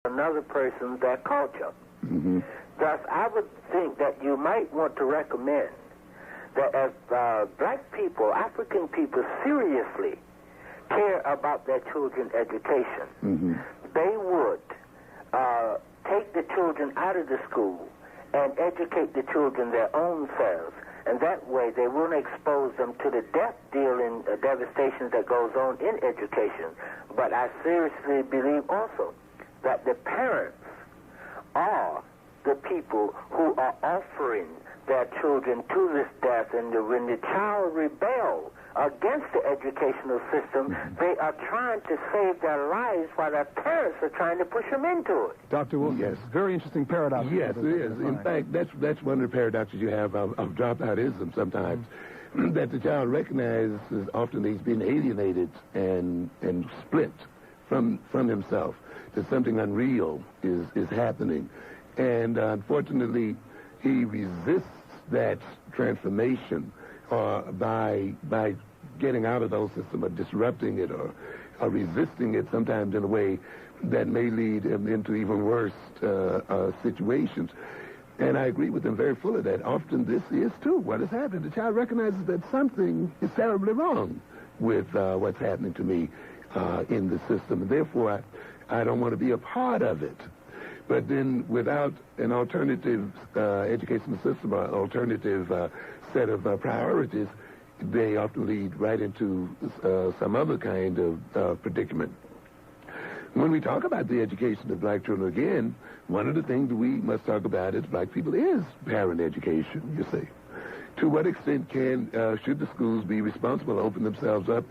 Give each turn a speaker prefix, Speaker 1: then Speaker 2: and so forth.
Speaker 1: another person's their culture.
Speaker 2: Mm-hmm.
Speaker 1: Thus, I would think that you might want to recommend that as black people, African people, seriously care about their children's education,
Speaker 2: Mm-hmm.
Speaker 1: they would take the children out of the school and educate the children their own selves. And that way they won't expose them to the death dealing devastation that goes on in education. But I seriously believe also that the parents are the people who are offering their children to this death, and when the child rebels against the educational system, they are trying to save their lives while their parents are trying to push them into it.
Speaker 3: Dr. Wilson,
Speaker 2: Yes.
Speaker 3: very interesting paradox.
Speaker 2: Yes, it is. In fact, that's one of the paradoxes you have of dropoutism sometimes, that the child recognizes often he's been alienated and split from himself, that something unreal is happening. And unfortunately, he resists that transformation by getting out of those systems, or disrupting it, or resisting it sometimes in a way that may lead him into even worse situations. And I agree with him very fully that often this is, too, what has happened. The child recognizes that something is terribly wrong with what's happening to me in the system, and therefore I don't want to be a part of it. But then without an alternative educational system, or alternative set of priorities, they often lead right into some other kind of predicament. When we talk about the education of black children, again, one of the things we must talk about as black people is parent education, you see. To what extent should the schools be responsible to open themselves up